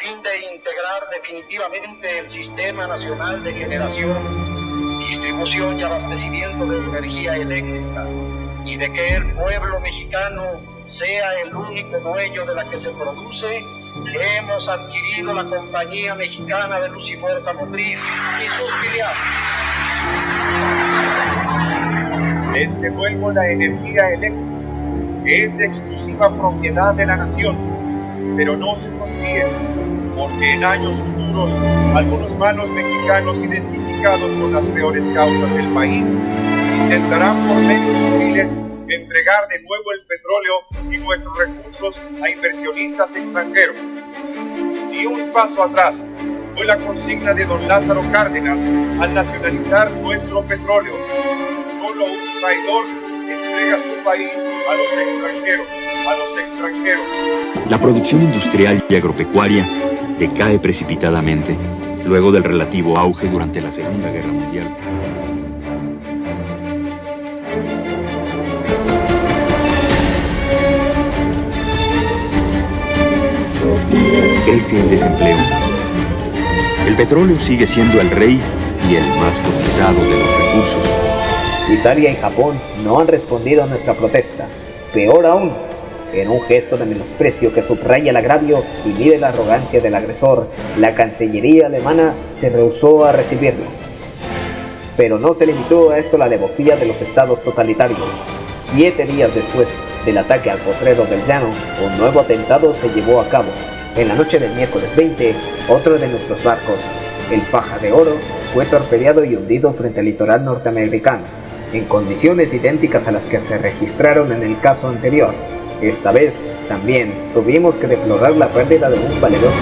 fin de integrar definitivamente el Sistema Nacional de Generación, Distribución y Abastecimiento de Energía Eléctrica, y de que el pueblo mexicano sea el único dueño de la que se produce, hemos adquirido la Compañía Mexicana de Luz y Fuerza Motriz y sus filiales. Les devuelvo la energía eléctrica, que es de exclusiva propiedad de la nación, pero no se confíen, porque en años futuros algunos malos mexicanos identificados con las peores causas del país intentarán por medios civiles entregar de nuevo el petróleo y nuestros recursos a inversionistas extranjeros. Ni un paso atrás fue la consigna de don Lázaro Cárdenas al nacionalizar nuestro petróleo. Solo un traidor entrega su país a los extranjeros. La producción industrial y agropecuaria decae precipitadamente luego del relativo auge durante la Segunda Guerra Mundial. Crece el desempleo. El petróleo sigue siendo el rey y el más cotizado de los recursos. Italia y Japón no han respondido a nuestra protesta. Peor aún, en un gesto de menosprecio que subraya el agravio y mide la arrogancia del agresor, la Cancillería alemana se rehusó a recibirlo. Pero no se limitó a esto la alevosía de los estados totalitarios. 7 días después del ataque al potrero del Llano, un nuevo atentado se llevó a cabo. En la noche del miércoles 20, otro de nuestros barcos, el Faja de Oro, fue torpedeado y hundido frente al litoral norteamericano, en condiciones idénticas a las que se registraron en el caso anterior. Esta vez, también, tuvimos que deplorar la pérdida de un valeroso...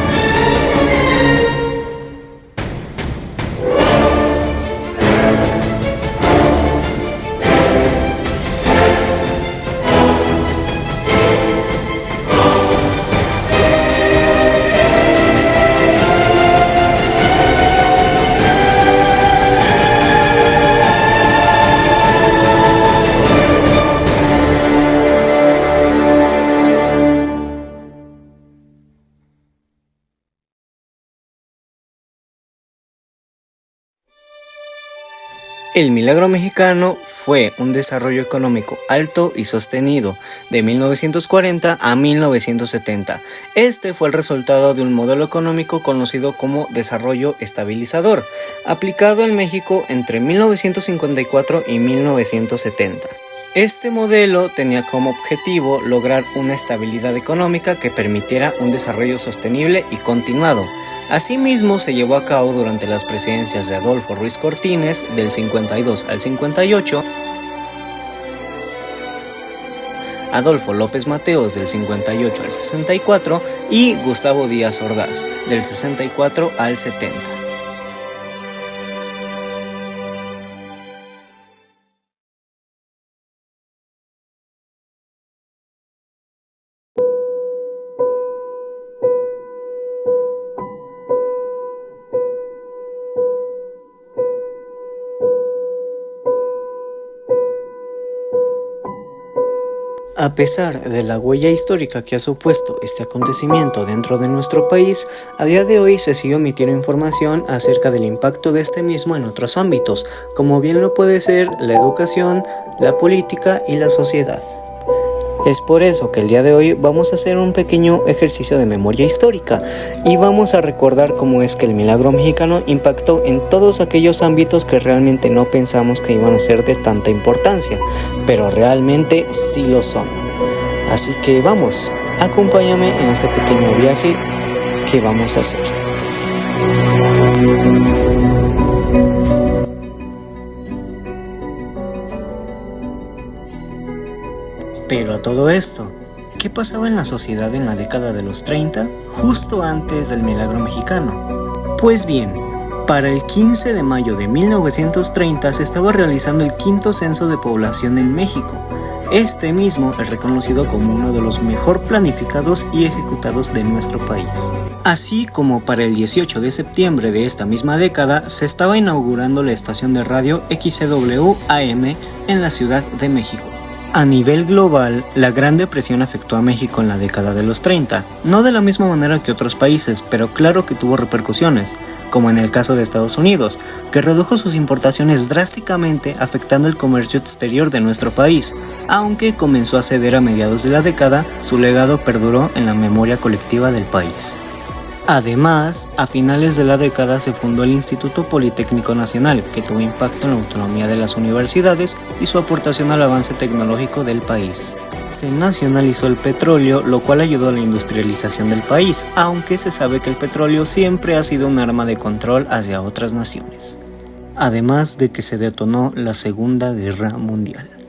El milagro mexicano fue un desarrollo económico alto y sostenido de 1940 a 1970. Este fue el resultado de un modelo económico conocido como desarrollo estabilizador, aplicado en México entre 1954 y 1970. Este modelo tenía como objetivo lograr una estabilidad económica que permitiera un desarrollo sostenible y continuado. Asimismo, se llevó a cabo durante las presidencias de Adolfo Ruiz Cortines del 52 al 58, Adolfo López Mateos del 58 al 64 y Gustavo Díaz Ordaz del 64 al 70. A pesar de la huella histórica que ha supuesto este acontecimiento dentro de nuestro país, a día de hoy se sigue emitiendo información acerca del impacto de este mismo en otros ámbitos, como bien lo puede ser la educación, la política y la sociedad. Es por eso que el día de hoy vamos a hacer un pequeño ejercicio de memoria histórica y vamos a recordar cómo es que el milagro mexicano impactó en todos aquellos ámbitos que realmente no pensamos que iban a ser de tanta importancia, pero realmente sí lo son. Así que vamos, acompáñame en este pequeño viaje que vamos a hacer. Pero a todo esto, ¿qué pasaba en la sociedad en la década de los 30, justo antes del milagro mexicano? Pues bien, para el 15 de mayo de 1930 se estaba realizando el quinto censo de población en México. Este mismo es reconocido como uno de los mejor planificados y ejecutados de nuestro país. Así como para el 18 de septiembre de esta misma década se estaba inaugurando la estación de radio XCW AM en la Ciudad de México. A nivel global, la Gran Depresión afectó a México en la década de los 30, no de la misma manera que otros países, pero claro que tuvo repercusiones, como en el caso de Estados Unidos, que redujo sus importaciones drásticamente afectando el comercio exterior de nuestro país. Aunque comenzó a ceder a mediados de la década, su legado perduró en la memoria colectiva del país. Además, a finales de la década se fundó el Instituto Politécnico Nacional, que tuvo impacto en la autonomía de las universidades y su aportación al avance tecnológico del país. Se nacionalizó el petróleo, lo cual ayudó a la industrialización del país, aunque se sabe que el petróleo siempre ha sido un arma de control hacia otras naciones. Además de que se detonó la Segunda Guerra Mundial.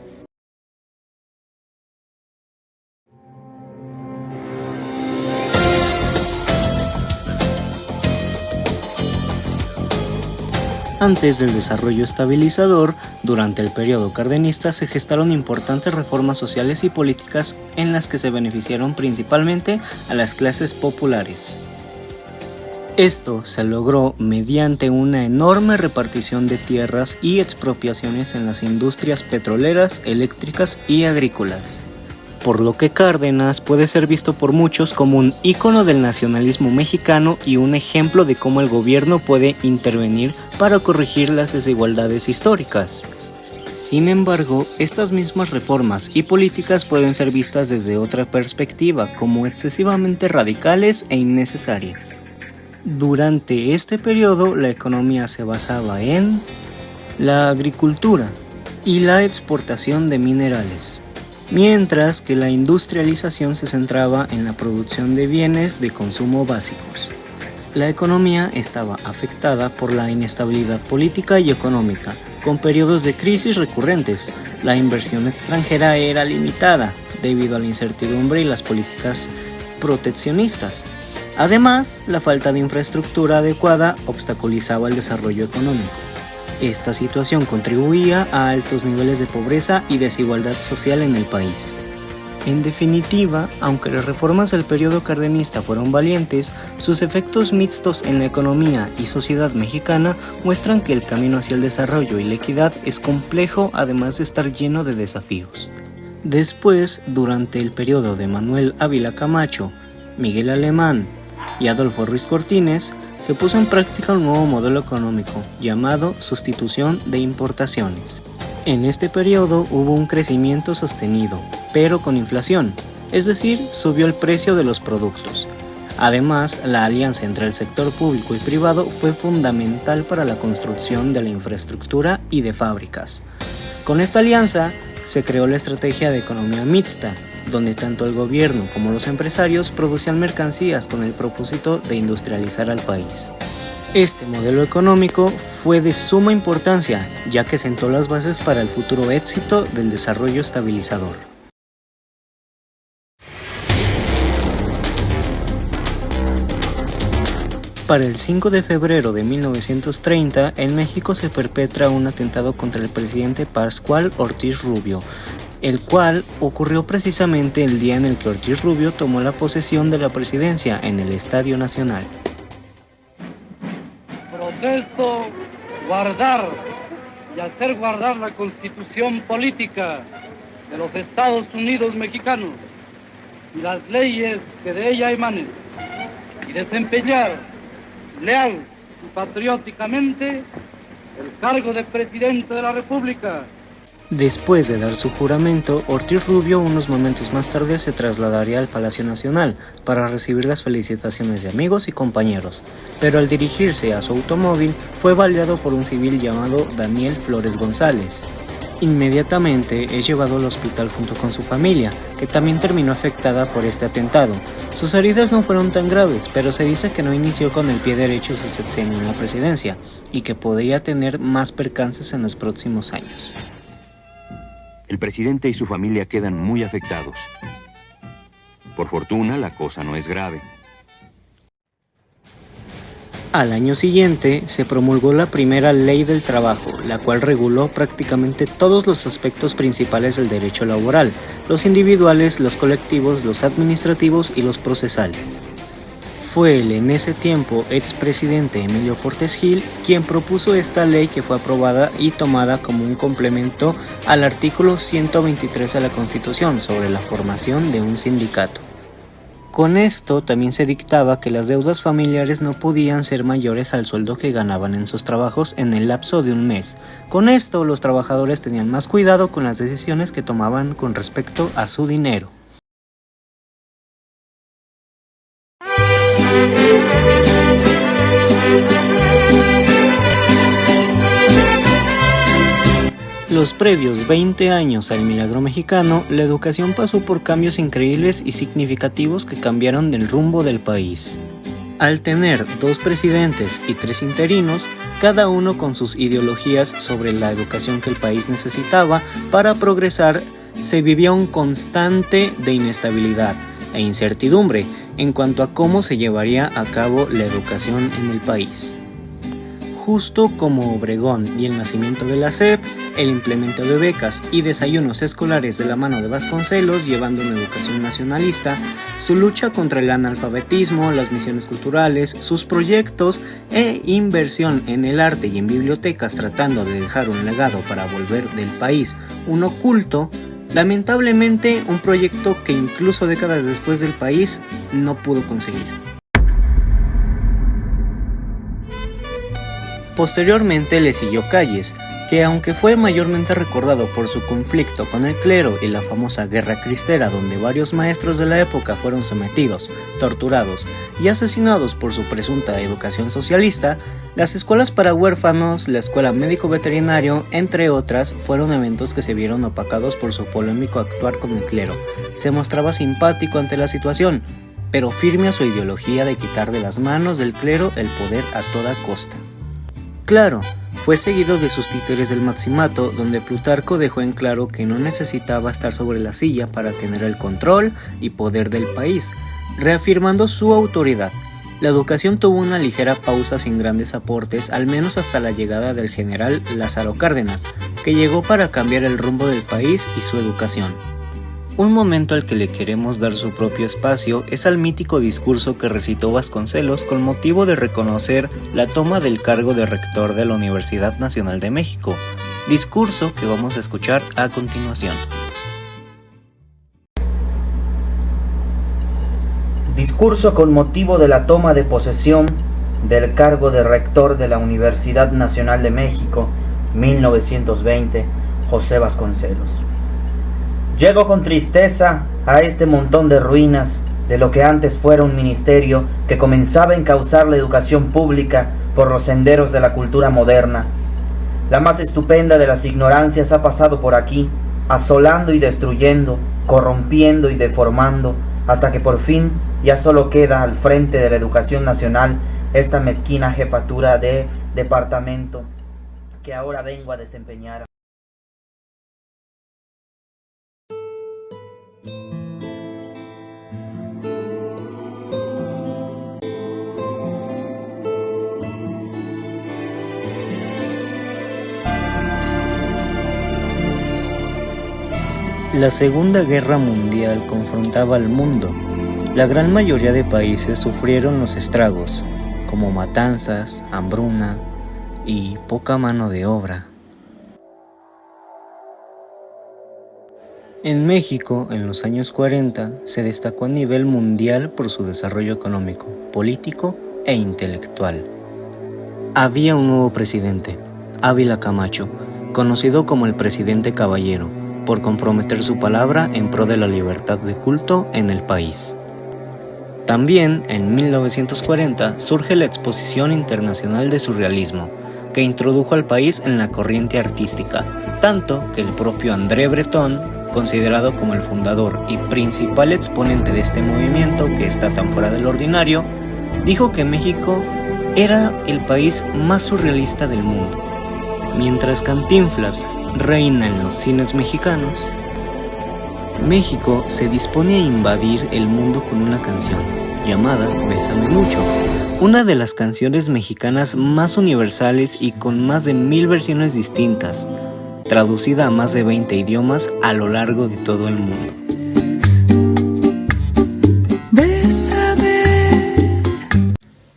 Antes del desarrollo estabilizador, durante el periodo cardenista se gestaron importantes reformas sociales y políticas en las que se beneficiaron principalmente a las clases populares. Esto se logró mediante una enorme repartición de tierras y expropiaciones en las industrias petroleras, eléctricas y agrícolas. Por lo que Cárdenas puede ser visto por muchos como un ícono del nacionalismo mexicano y un ejemplo de cómo el gobierno puede intervenir para corregir las desigualdades históricas. Sin embargo, estas mismas reformas y políticas pueden ser vistas desde otra perspectiva como excesivamente radicales e innecesarias. Durante este periodo, la economía se basaba en la agricultura y la exportación de minerales, mientras que la industrialización se centraba en la producción de bienes de consumo básicos. La economía estaba afectada por la inestabilidad política y económica, con periodos de crisis recurrentes. La inversión extranjera era limitada debido a la incertidumbre y las políticas proteccionistas. Además, la falta de infraestructura adecuada obstaculizaba el desarrollo económico. Esta situación contribuía a altos niveles de pobreza y desigualdad social en el país. En definitiva, aunque las reformas del periodo cardenista fueron valientes, sus efectos mixtos en la economía y sociedad mexicana muestran que el camino hacia el desarrollo y la equidad es complejo, además de estar lleno de desafíos. Después, durante el periodo de Manuel Ávila Camacho, Miguel Alemán y Adolfo Ruiz Cortines, se puso en práctica un nuevo modelo económico llamado sustitución de importaciones. En este periodo hubo un crecimiento sostenido, pero con inflación, es decir, subió el precio de los productos. Además, la alianza entre el sector público y privado fue fundamental para la construcción de la infraestructura y de fábricas. Con esta alianza, se creó la estrategia de economía mixta, donde tanto el gobierno como los empresarios producían mercancías con el propósito de industrializar al país. Este modelo económico fue de suma importancia, ya que sentó las bases para el futuro éxito del desarrollo estabilizador. Para el 5 de febrero de 1930, en México se perpetra un atentado contra el presidente Pascual Ortiz Rubio, el cual ocurrió precisamente el día en el que Ortiz Rubio tomó la posesión de la presidencia en el Estadio Nacional. Protesto guardar y hacer guardar la Constitución política de los Estados Unidos mexicanos y las leyes que de ella emanen, y desempeñar leal y patrióticamente el cargo de presidente de la República. Después de dar su juramento, Ortiz Rubio unos momentos más tarde se trasladaría al Palacio Nacional para recibir las felicitaciones de amigos y compañeros, pero al dirigirse a su automóvil fue baleado por un civil llamado Daniel Flores González. Inmediatamente es llevado al hospital junto con su familia, que también terminó afectada por este atentado. Sus heridas no fueron tan graves, pero se dice que no inició con el pie derecho su sexenio en la presidencia y que podría tener más percances en los próximos años. El presidente y su familia quedan muy afectados. Por fortuna, la cosa no es grave. Al año siguiente, se promulgó la primera Ley del Trabajo, la cual reguló prácticamente todos los aspectos principales del derecho laboral, los individuales, los colectivos, los administrativos y los procesales. Fue el en ese tiempo expresidente Emilio Portes Gil quien propuso esta ley, que fue aprobada y tomada como un complemento al artículo 123 de la Constitución sobre la formación de un sindicato. Con esto también se dictaba que las deudas familiares no podían ser mayores al sueldo que ganaban en sus trabajos en el lapso de un mes. Con esto los trabajadores tenían más cuidado con las decisiones que tomaban con respecto a su dinero. Los previos 20 años al milagro mexicano, la educación pasó por cambios increíbles y significativos que cambiaron el rumbo del país. Al tener 2 presidentes y 3 interinos, cada uno con sus ideologías sobre la educación que el país necesitaba para progresar, se vivía un constante de inestabilidad e incertidumbre en cuanto a cómo se llevaría a cabo la educación en el país. Justo como Obregón y el nacimiento de la SEP, el implemento de becas y desayunos escolares de la mano de Vasconcelos llevando una educación nacionalista, su lucha contra el analfabetismo, las misiones culturales, sus proyectos e inversión en el arte y en bibliotecas tratando de dejar un legado para volver del país uno culto, lamentablemente un proyecto que incluso décadas después del país no pudo conseguir. Posteriormente le siguió Calles, que aunque fue mayormente recordado por su conflicto con el clero y la famosa Guerra Cristera, donde varios maestros de la época fueron sometidos, torturados y asesinados por su presunta educación socialista, las escuelas para huérfanos, la escuela médico-veterinario, entre otras, fueron eventos que se vieron opacados por su polémico actuar con el clero. Se mostraba simpático ante la situación, pero firme a su ideología de quitar de las manos del clero el poder a toda costa. Claro, fue seguido de sus títeres del Maximato, donde Plutarco dejó en claro que no necesitaba estar sobre la silla para tener el control y poder del país, reafirmando su autoridad. La educación tuvo una ligera pausa sin grandes aportes, al menos hasta la llegada del general Lázaro Cárdenas, que llegó para cambiar el rumbo del país y su educación. Un momento al que le queremos dar su propio espacio es al mítico discurso que recitó Vasconcelos con motivo de reconocer la toma del cargo de rector de la Universidad Nacional de México, discurso que vamos a escuchar a continuación. Discurso con motivo de la toma de posesión del cargo de rector de la Universidad Nacional de México, 1920, José Vasconcelos. Llego con tristeza a este montón de ruinas de lo que antes fuera un ministerio que comenzaba a encauzar la educación pública por los senderos de la cultura moderna. La más estupenda de las ignorancias ha pasado por aquí, asolando y destruyendo, corrompiendo y deformando, hasta que por fin ya solo queda al frente de la educación nacional esta mezquina jefatura de departamento que ahora vengo a desempeñar. La Segunda Guerra Mundial confrontaba al mundo. La gran mayoría de países sufrieron los estragos, como matanzas, hambruna y poca mano de obra. En México, en los años 40, se destacó a nivel mundial por su desarrollo económico, político e intelectual. Había un nuevo presidente, Ávila Camacho, conocido como el Presidente Caballero, por comprometer su palabra en pro de la libertad de culto en el país. También, en 1940, surge la Exposición Internacional de Surrealismo, que introdujo al país en la corriente artística, tanto que el propio André Breton, considerado como el fundador y principal exponente de este movimiento que está tan fuera del ordinario, dijo que México era el país más surrealista del mundo. Mientras Cantinflas reina en los cines mexicanos, México se dispone a invadir el mundo con una canción llamada Bésame Mucho, una de las canciones mexicanas más universales y con más de 1000 versiones distintas, traducida a más de 20 idiomas a lo largo de todo el mundo. Bésame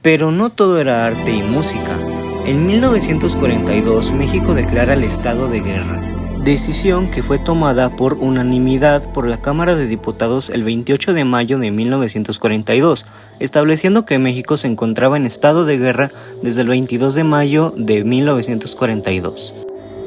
Pero no todo era arte y música. En 1942 México declara el estado de guerra, decisión que fue tomada por unanimidad por la Cámara de Diputados el 28 de mayo de 1942, estableciendo que México se encontraba en estado de guerra desde el 22 de mayo de 1942.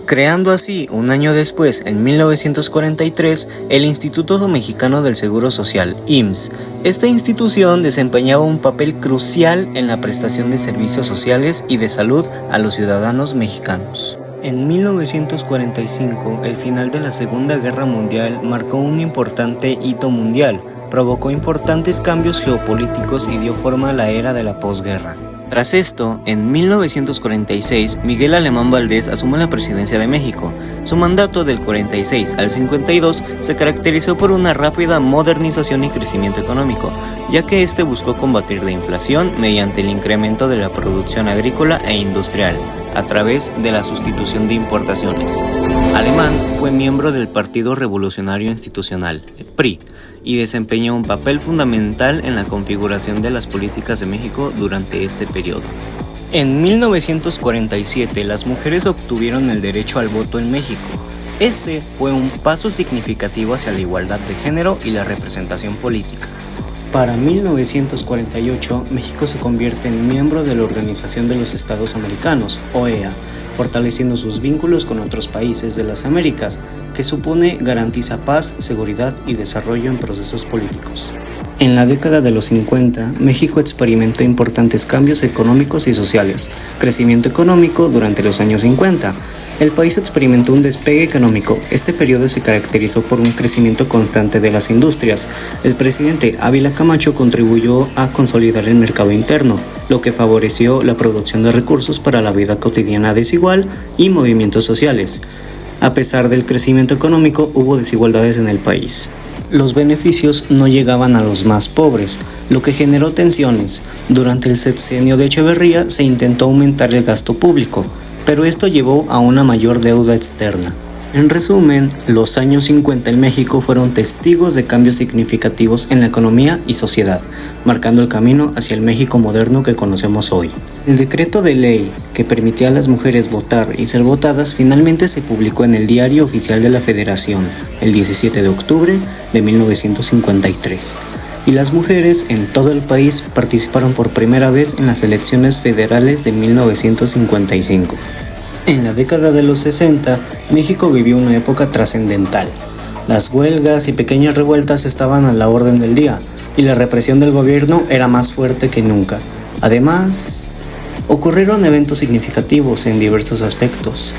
Creando así, un año después, en 1943, el Instituto Mexicano del Seguro Social, IMSS. Esta institución desempeñaba un papel crucial en la prestación de servicios sociales y de salud a los ciudadanos mexicanos. En 1945, el final de la Segunda Guerra Mundial marcó un importante hito mundial, provocó importantes cambios geopolíticos y dio forma a la era de la posguerra. Tras esto, en 1946, Miguel Alemán Valdés asume la presidencia de México. Su mandato del 46 al 52 se caracterizó por una rápida modernización y crecimiento económico, ya que este buscó combatir la inflación mediante el incremento de la producción agrícola e industrial, a través de la sustitución de importaciones. Alemán fue miembro del Partido Revolucionario Institucional, PRI, y desempeñó un papel fundamental en la configuración de las políticas de México durante este periodo. En 1947, las mujeres obtuvieron el derecho al voto en México. Este fue un paso significativo hacia la igualdad de género y la representación política. Para 1948, México se convierte en miembro de la Organización de los Estados Americanos, OEA, fortaleciendo sus vínculos con otros países de las Américas, que supone garantiza paz, seguridad y desarrollo en procesos políticos. En la década de los 50, México experimentó importantes cambios económicos y sociales. Crecimiento económico durante los años 50. El país experimentó un despegue económico. Este periodo se caracterizó por un crecimiento constante de las industrias. El presidente Ávila Camacho contribuyó a consolidar el mercado interno, lo que favoreció la producción de recursos para la vida cotidiana desigual y movimientos sociales. A pesar del crecimiento económico, hubo desigualdades en el país. Los beneficios no llegaban a los más pobres, lo que generó tensiones. Durante el sexenio de Echeverría se intentó aumentar el gasto público, pero esto llevó a una mayor deuda externa. En resumen, los años 50 en México fueron testigos de cambios significativos en la economía y sociedad, marcando el camino hacia el México moderno que conocemos hoy. El decreto de ley que permitía a las mujeres votar y ser votadas finalmente se publicó en el Diario Oficial de la Federación el 17 de octubre de 1953. Y las mujeres en todo el país participaron por primera vez en las elecciones federales de 1955. En la década de los 60, México vivió una época trascendental. Las huelgas y pequeñas revueltas estaban a la orden del día, y la represión del gobierno era más fuerte que nunca. Además, ocurrieron eventos significativos en diversos aspectos,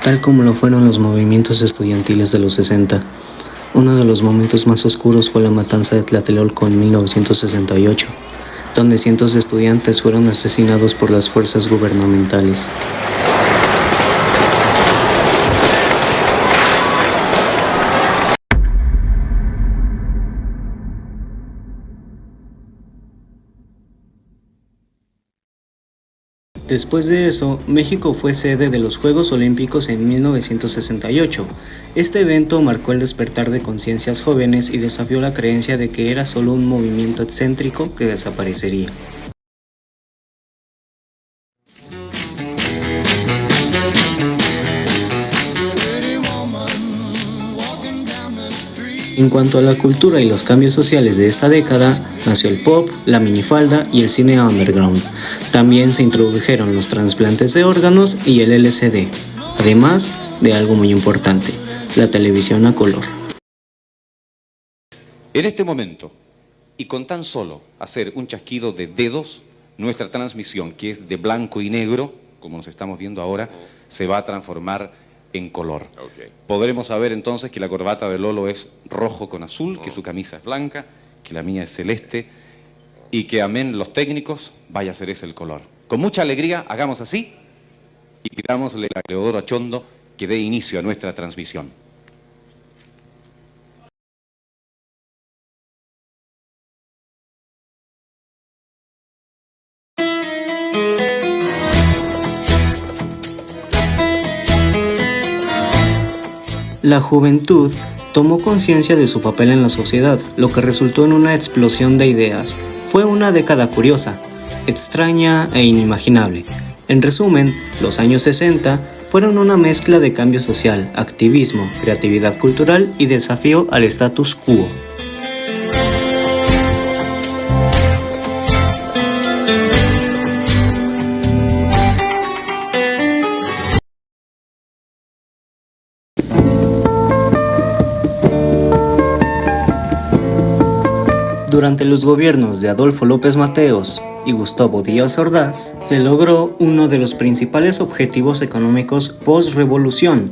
tal como lo fueron los movimientos estudiantiles de los 60. Uno de los momentos más oscuros fue la matanza de Tlatelolco en 1968, donde cientos de estudiantes fueron asesinados por las fuerzas gubernamentales. Después de eso, México fue sede de los Juegos Olímpicos en 1968. Este evento marcó el despertar de conciencias jóvenes y desafió la creencia de que era solo un movimiento excéntrico que desaparecería. En cuanto a la cultura y los cambios sociales de esta década, nació el pop, la minifalda y el cine underground. También se introdujeron los trasplantes de órganos y el LCD, además de algo muy importante, la televisión a color. En este momento, y con tan solo hacer un chasquido de dedos, nuestra transmisión, que es de blanco y negro, como nos estamos viendo ahora, se va a transformar en color. Podremos saber entonces que la corbata de Lolo es rojo con azul, que su camisa es blanca, que la mía es celeste, y que, amén los técnicos, vaya a ser ese el color. Con mucha alegría, hagamos así, y pidámosle a Leodoro Achondo que dé inicio a nuestra transmisión. La juventud tomó conciencia de su papel en la sociedad, lo que resultó en una explosión de ideas. Fue una década curiosa, extraña e inimaginable. En resumen, los años 60 fueron una mezcla de cambio social, activismo, creatividad cultural y desafío al status quo. Durante los gobiernos de Adolfo López Mateos y Gustavo Díaz Ordaz, se logró uno de los principales objetivos económicos post-revolución: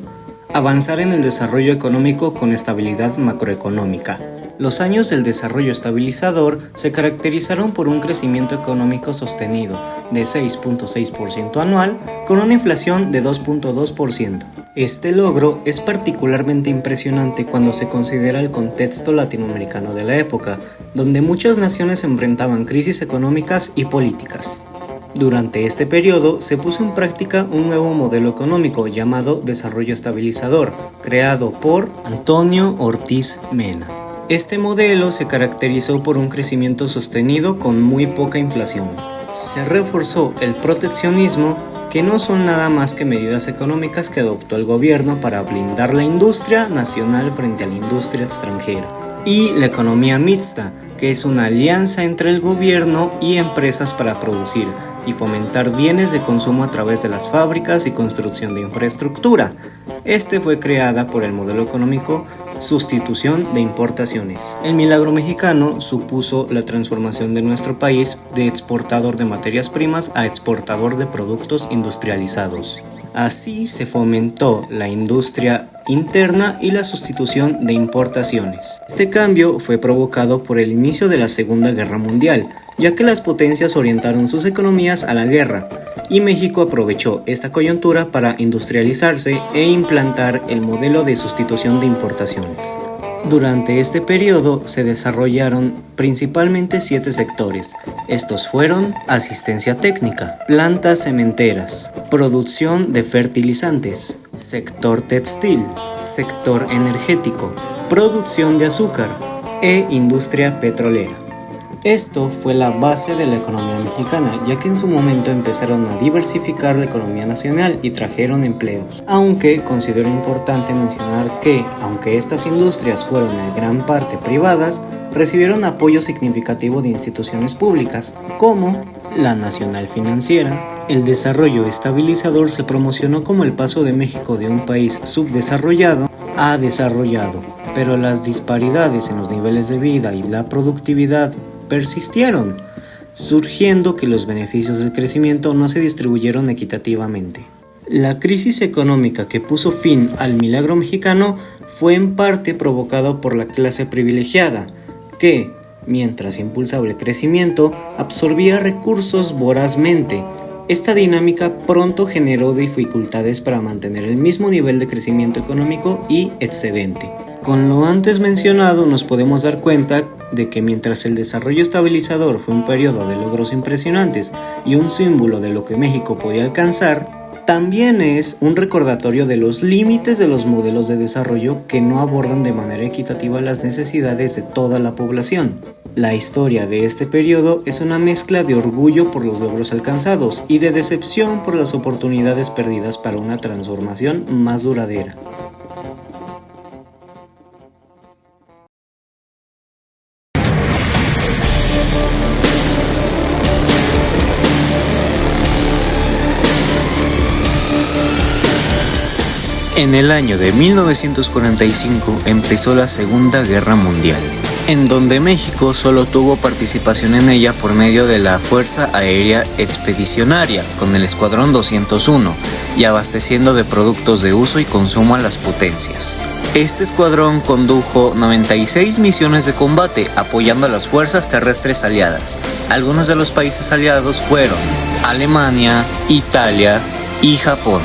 avanzar en el desarrollo económico con estabilidad macroeconómica. Los años del desarrollo estabilizador se caracterizaron por un crecimiento económico sostenido de 6.6% anual con una inflación de 2.2%. Este logro es particularmente impresionante cuando se considera el contexto latinoamericano de la época, donde muchas naciones enfrentaban crisis económicas y políticas. Durante este periodo se puso en práctica un nuevo modelo económico llamado desarrollo estabilizador, creado por Antonio Ortiz Mena. Este modelo se caracterizó por un crecimiento sostenido con muy poca inflación. Se reforzó el proteccionismo, que no son nada más que medidas económicas que adoptó el gobierno para blindar la industria nacional frente a la industria extranjera. Y la economía mixta, que es una alianza entre el gobierno y empresas para producir y fomentar bienes de consumo a través de las fábricas y construcción de infraestructura. Este fue creada por el modelo económico sustitución de importaciones. El milagro mexicano supuso la transformación de nuestro país de exportador de materias primas a exportador de productos industrializados. Así se fomentó la industria interna y la sustitución de importaciones. Este cambio fue provocado por el inicio de la Segunda Guerra Mundial, ya que las potencias orientaron sus economías a la guerra, y México aprovechó esta coyuntura para industrializarse e implantar el modelo de sustitución de importaciones. Durante este periodo se desarrollaron principalmente 7 sectores. Estos fueron asistencia técnica, plantas cementeras, producción de fertilizantes, sector textil, sector energético, producción de azúcar e industria petrolera. Esto fue la base de la economía mexicana, ya que en su momento empezaron a diversificar la economía nacional y trajeron empleos. Aunque considero importante mencionar que, aunque estas industrias fueron en gran parte privadas, recibieron apoyo significativo de instituciones públicas, como la Nacional Financiera. El desarrollo estabilizador se promocionó como el paso de México de un país subdesarrollado a desarrollado, pero las disparidades en los niveles de vida y la productividad persistieron, surgiendo que los beneficios del crecimiento no se distribuyeron equitativamente. La crisis económica que puso fin al milagro mexicano fue en parte provocada por la clase privilegiada, que, mientras impulsaba el crecimiento, absorbía recursos vorazmente. Esta dinámica pronto generó dificultades para mantener el mismo nivel de crecimiento económico y excedente. Con lo antes mencionado nos podemos dar cuenta de que mientras el desarrollo estabilizador fue un periodo de logros impresionantes y un símbolo de lo que México podía alcanzar, también es un recordatorio de los límites de los modelos de desarrollo que no abordan de manera equitativa las necesidades de toda la población. La historia de este periodo es una mezcla de orgullo por los logros alcanzados y de decepción por las oportunidades perdidas para una transformación más duradera. En el año de 1945 empezó la Segunda Guerra Mundial, en donde México solo tuvo participación en ella por medio de la Fuerza Aérea Expedicionaria con el Escuadrón 201 y abasteciendo de productos de uso y consumo a las potencias. Este escuadrón condujo 96 misiones de combate apoyando a las fuerzas terrestres aliadas. Algunos de los países aliados fueron Alemania, Italia y Japón.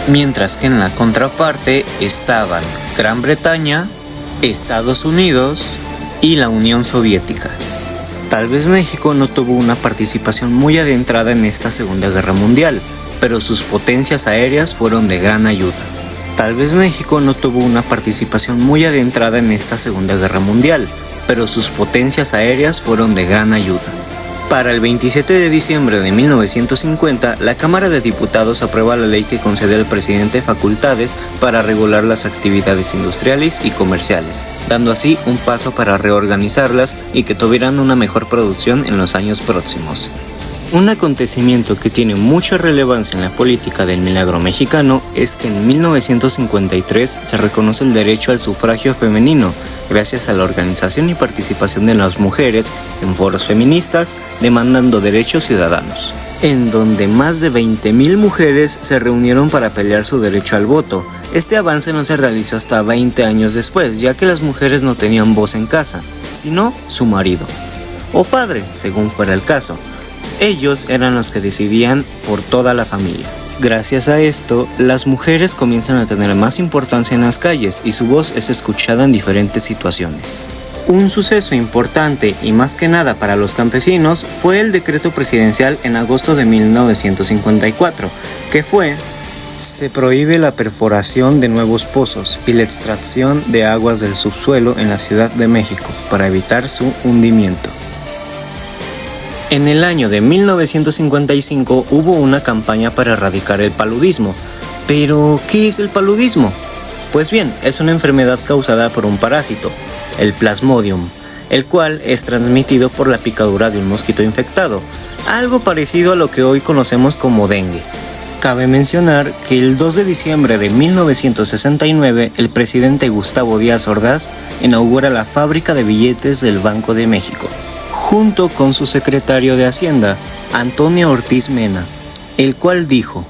Mientras que en la contraparte estaban Gran Bretaña, Estados Unidos y la Unión Soviética. Tal vez México no tuvo una participación muy adentrada en esta Segunda Guerra Mundial, pero sus potencias aéreas fueron de gran ayuda. Tal vez México no tuvo una participación muy adentrada en esta Segunda Guerra Mundial, pero sus potencias aéreas fueron de gran ayuda. Para el 27 de diciembre de 1950, la Cámara de Diputados aprueba la ley que concede al presidente facultades para regular las actividades industriales y comerciales, dando así un paso para reorganizarlas y que tuvieran una mejor producción en los años próximos. Un acontecimiento que tiene mucha relevancia en la política del milagro mexicano es que en 1953 se reconoce el derecho al sufragio femenino gracias a la organización y participación de las mujeres en foros feministas demandando derechos ciudadanos, en donde más de 20,000 mujeres se reunieron para pelear su derecho al voto. Este avance no se realizó hasta 20 años después, ya que las mujeres no tenían voz en casa, sino su marido o padre, según fuera el caso. Ellos eran los que decidían por toda la familia. Gracias a esto, las mujeres comienzan a tener más importancia en las calles y su voz es escuchada en diferentes situaciones. Un suceso importante y más que nada para los campesinos fue el decreto presidencial en agosto de 1954, que se prohíbe la perforación de nuevos pozos y la extracción de aguas del subsuelo en la Ciudad de México para evitar su hundimiento. En el año de 1955 hubo una campaña para erradicar el paludismo. ¿Pero qué es el paludismo? Pues bien, es una enfermedad causada por un parásito, el Plasmodium, el cual es transmitido por la picadura de un mosquito infectado, algo parecido a lo que hoy conocemos como dengue. Cabe mencionar que el 2 de diciembre de 1969 el presidente Gustavo Díaz Ordaz inaugura la fábrica de billetes del Banco de México, junto con su secretario de Hacienda, Antonio Ortiz Mena, el cual dijo: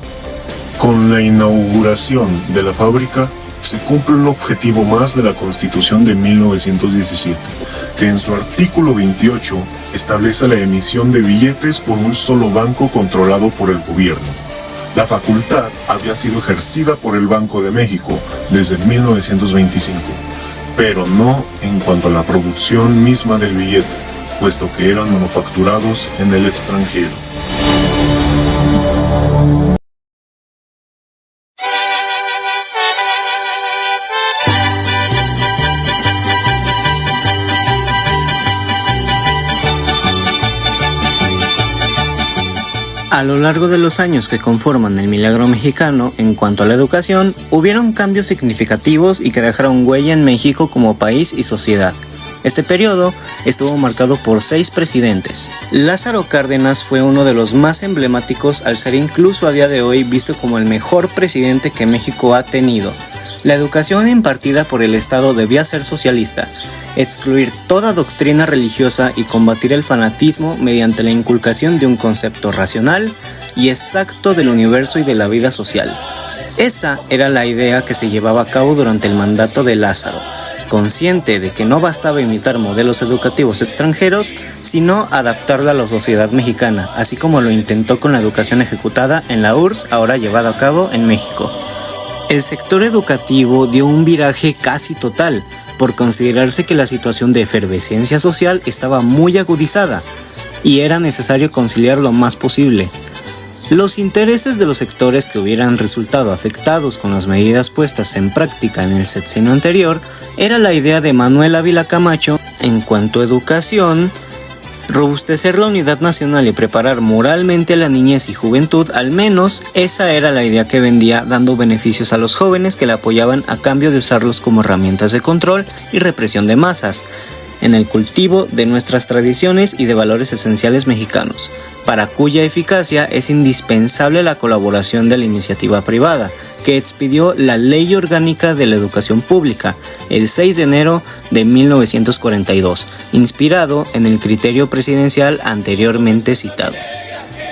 con la inauguración de la fábrica se cumple un objetivo más de la Constitución de 1917, que en su artículo 28 establece la emisión de billetes por un solo banco controlado por el gobierno. La facultad había sido ejercida por el Banco de México desde 1925, pero no en cuanto a la producción misma del billete, puesto que eran manufacturados en el extranjero. A lo largo de los años que conforman el milagro mexicano, en cuanto a la educación, hubieron cambios significativos y que dejaron huella en México como país y sociedad. Este periodo estuvo marcado por 6 presidentes. Lázaro Cárdenas fue uno de los más emblemáticos al ser incluso a día de hoy visto como el mejor presidente que México ha tenido. La educación impartida por el Estado debía ser socialista, excluir toda doctrina religiosa y combatir el fanatismo mediante la inculcación de un concepto racional y exacto del universo y de la vida social. Esa era la idea que se llevaba a cabo durante el mandato de Lázaro, consciente de que no bastaba imitar modelos educativos extranjeros, sino adaptarla a la sociedad mexicana, así como lo intentó con la educación ejecutada en la URSS, ahora llevada a cabo en México. El sector educativo dio un viraje casi total, por considerarse que la situación de efervescencia social estaba muy agudizada y era necesario conciliar lo más posible. Los intereses de los sectores que hubieran resultado afectados con las medidas puestas en práctica en el sexenio anterior era la idea de Manuel Ávila Camacho en cuanto a educación, robustecer la unidad nacional y preparar moralmente a la niñez y juventud. Al menos esa era la idea que vendía, dando beneficios a los jóvenes que la apoyaban a cambio de usarlos como herramientas de control y represión de masas en el cultivo de nuestras tradiciones y de valores esenciales mexicanos, para cuya eficacia es indispensable la colaboración de la iniciativa privada, que expidió la Ley Orgánica de la Educación Pública el 6 de enero de 1942, inspirado en el criterio presidencial anteriormente citado.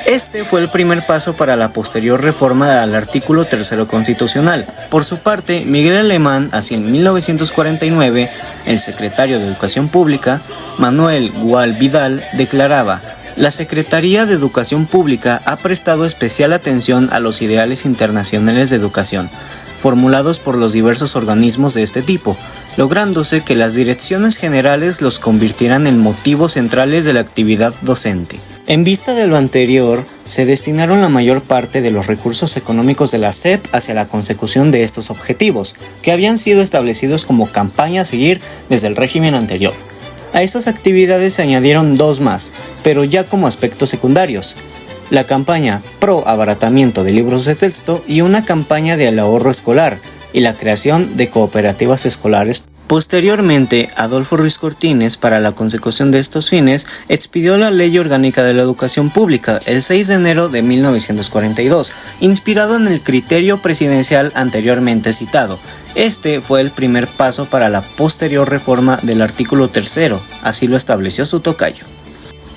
Este fue el primer paso para la posterior reforma al artículo 3 constitucional. Por su parte, Miguel Alemán, hacia 1949, el secretario de Educación Pública, Manuel Gual Vidal, declaraba: la Secretaría de Educación Pública ha prestado especial atención a los ideales internacionales de educación, formulados por los diversos organismos de este tipo, lográndose que las direcciones generales los convirtieran en motivos centrales de la actividad docente. En vista de lo anterior, se destinaron la mayor parte de los recursos económicos de la SEP hacia la consecución de estos objetivos, que habían sido establecidos como campaña a seguir desde el régimen anterior. A estas actividades se añadieron dos más, pero ya como aspectos secundarios: la campaña pro abaratamiento de libros de texto y una campaña del ahorro escolar y la creación de cooperativas escolares. Posteriormente, Adolfo Ruiz Cortines, para la consecución de estos fines, expidió la Ley Orgánica de la Educación Pública el 6 de enero de 1942, inspirado en el criterio presidencial anteriormente citado. Este fue el primer paso para la posterior reforma del artículo 3, así lo estableció su tocayo.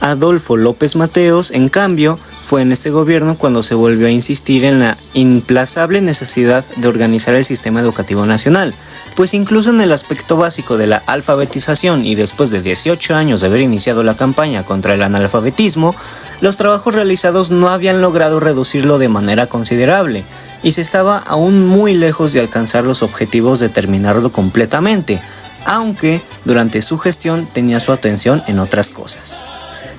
Adolfo López Mateos, en cambio, fue en este gobierno cuando se volvió a insistir en la implazable necesidad de organizar el sistema educativo nacional, pues incluso en el aspecto básico de la alfabetización y después de 18 años de haber iniciado la campaña contra el analfabetismo, los trabajos realizados no habían logrado reducirlo de manera considerable y se estaba aún muy lejos de alcanzar los objetivos de terminarlo completamente, aunque durante su gestión tenía su atención en otras cosas.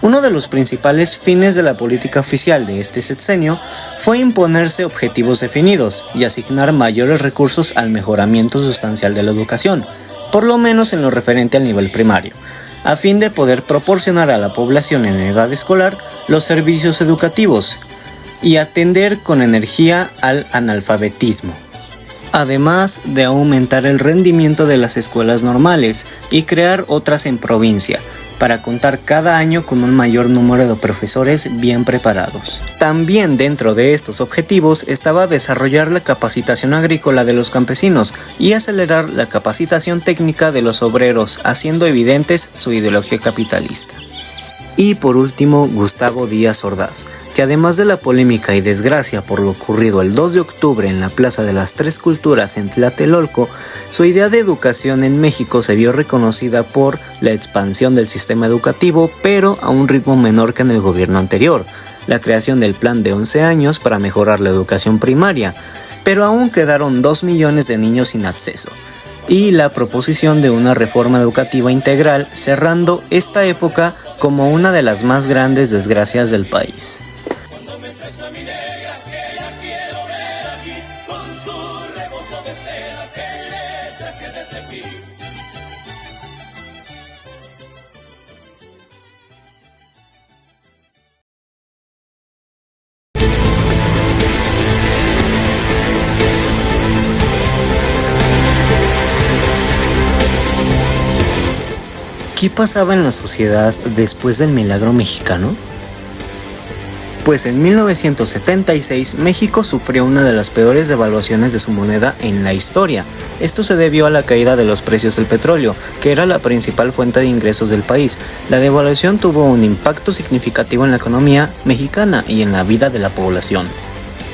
Uno de los principales fines de la política oficial de este sexenio fue imponerse objetivos definidos y asignar mayores recursos al mejoramiento sustancial de la educación, por lo menos en lo referente al nivel primario, a fin de poder proporcionar a la población en edad escolar los servicios educativos y atender con energía al analfabetismo, además de aumentar el rendimiento de las escuelas normales y crear otras en provincia, para contar cada año con un mayor número de profesores bien preparados. También dentro de estos objetivos estaba desarrollar la capacitación agrícola de los campesinos y acelerar la capacitación técnica de los obreros, haciendo evidentes su ideología capitalista. Y por último, Gustavo Díaz Ordaz, que además de la polémica y desgracia por lo ocurrido el 2 de octubre en la Plaza de las Tres Culturas en Tlatelolco, su idea de educación en México se vio reconocida por la expansión del sistema educativo, pero a un ritmo menor que en el gobierno anterior, la creación del plan de 11 años para mejorar la educación primaria, pero aún quedaron 2 millones de niños sin acceso, y la proposición de una reforma educativa integral, cerrando esta época como una de las más grandes desgracias del país. ¿Qué pasaba en la sociedad después del milagro mexicano? Pues en 1976 México sufrió una de las peores devaluaciones de su moneda en la historia. Esto se debió a la caída de los precios del petróleo, que era la principal fuente de ingresos del país. La devaluación tuvo un impacto significativo en la economía mexicana y en la vida de la población.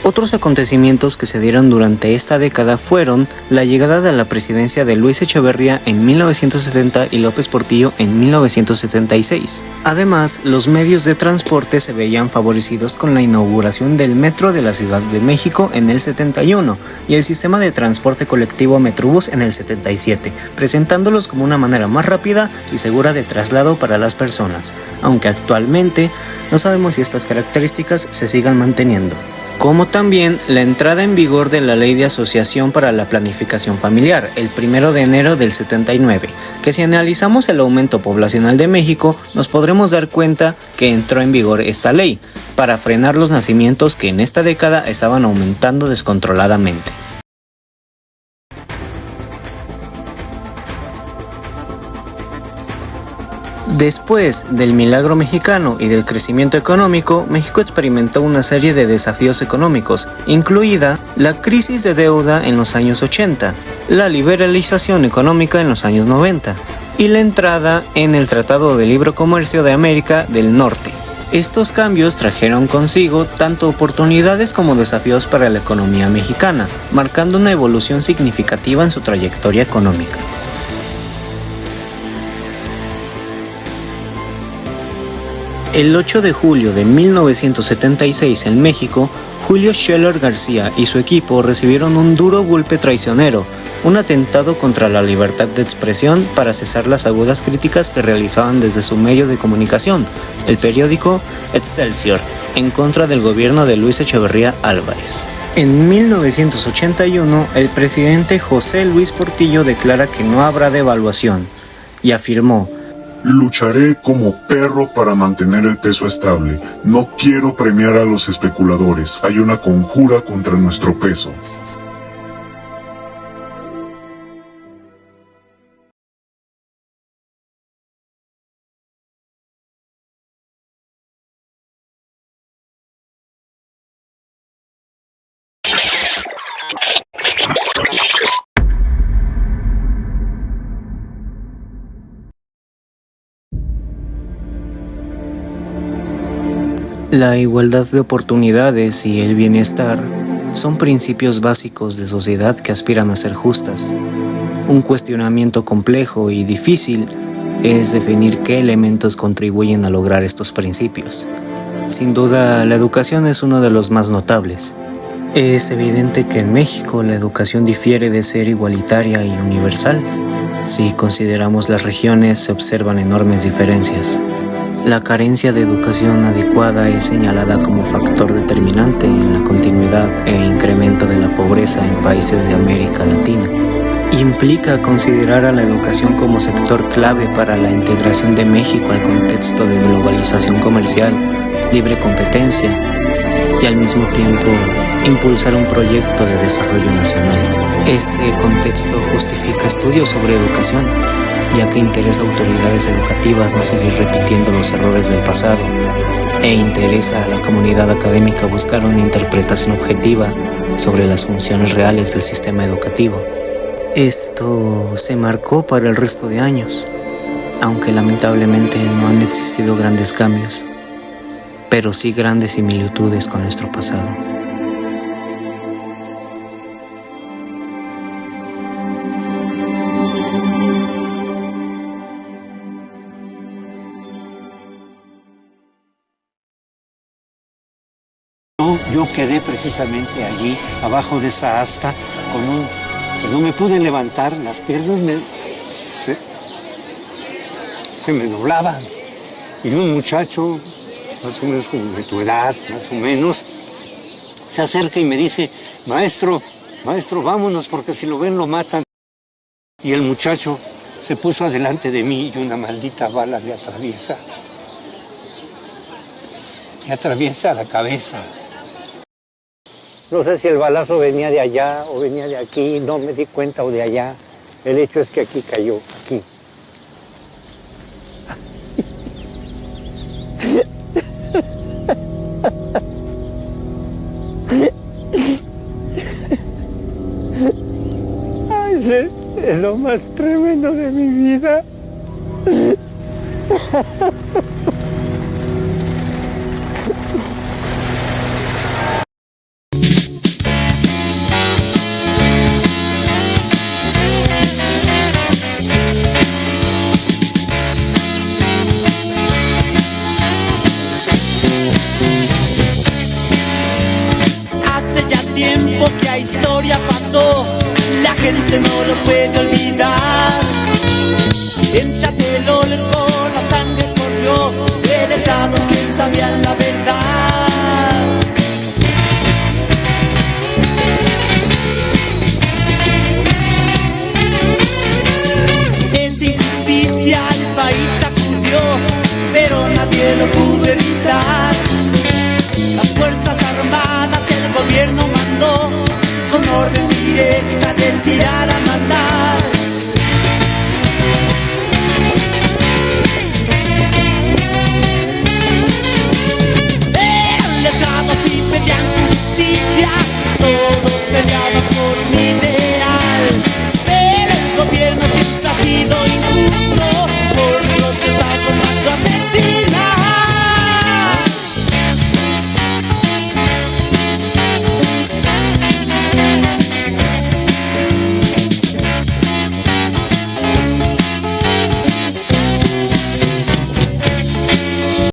Otros acontecimientos que se dieron durante esta década fueron la llegada de la presidencia de Luis Echeverría en 1970 y López Portillo en 1976. Además, los medios de transporte se veían favorecidos con la inauguración del metro de la Ciudad de México en el 71 y el sistema de transporte colectivo Metrobús en el 77, presentándolos como una manera más rápida y segura de traslado para las personas, aunque actualmente no sabemos si estas características se sigan manteniendo. Como también la entrada en vigor de la Ley de Asociación para la Planificación Familiar, el 1 de enero del 79, que si analizamos el aumento poblacional de México, nos podremos dar cuenta que entró en vigor esta ley, para frenar los nacimientos que en esta década estaban aumentando descontroladamente. Después del milagro mexicano y del crecimiento económico, México experimentó una serie de desafíos económicos, incluida la crisis de deuda en los años 80, la liberalización económica en los años 90 y la entrada en el Tratado de Libre Comercio de América del Norte. Estos cambios trajeron consigo tanto oportunidades como desafíos para la economía mexicana, marcando una evolución significativa en su trayectoria económica. El 8 de julio de 1976 en México, Julio Scheller García y su equipo recibieron un duro golpe traicionero, un atentado contra la libertad de expresión para cesar las agudas críticas que realizaban desde su medio de comunicación, el periódico Excelsior, en contra del gobierno de Luis Echeverría Álvarez. En 1981, el presidente José Luis Portillo declara que no habrá devaluación y afirmó: Lucharé como perro para mantener el peso estable. No quiero premiar a los especuladores. Hay una conjura contra nuestro peso. La igualdad de oportunidades y el bienestar son principios básicos de sociedad que aspiran a ser justas. Un cuestionamiento complejo y difícil es definir qué elementos contribuyen a lograr estos principios. Sin duda, la educación es uno de los más notables. Es evidente que en México la educación difiere de ser igualitaria y universal. Si consideramos las regiones, se observan enormes diferencias. La carencia de educación adecuada es señalada como factor determinante en la continuidad e incremento de la pobreza en países de América Latina. Implica considerar a la educación como sector clave para la integración de México al contexto de globalización comercial, libre competencia y al mismo tiempo impulsar un proyecto de desarrollo nacional. Este contexto justifica estudios sobre educación, ya que interesa a autoridades educativas no seguir repitiendo los errores del pasado e interesa a la comunidad académica buscar una interpretación objetiva sobre las funciones reales del sistema educativo. Esto se marcó para el resto de años, aunque lamentablemente no han existido grandes cambios, pero sí grandes similitudes con nuestro pasado. Yo quedé precisamente allí, abajo de esa asta, que no me pude levantar, las piernas se me doblaban. Y un muchacho, más o menos como de tu edad, más o menos, se acerca y me dice, maestro, vámonos, porque si lo ven lo matan. Y el muchacho se puso adelante de mí y una maldita bala le atraviesa la cabeza. No sé si el balazo venía de allá o venía de aquí, no me di cuenta, o de allá. El hecho es que aquí cayó, aquí. Ay, es lo más tremendo de mi vida. Que a historia pasó, la gente no lo puede olvidar. Entre Tlatelolco la sangre corrió de letrados que sabían la verdad. Esa injusticia al país sacudió, pero nadie lo pudo evitar. Las Fuerzas Armadas, el gobierno mandó con orden directa del tirar a matar.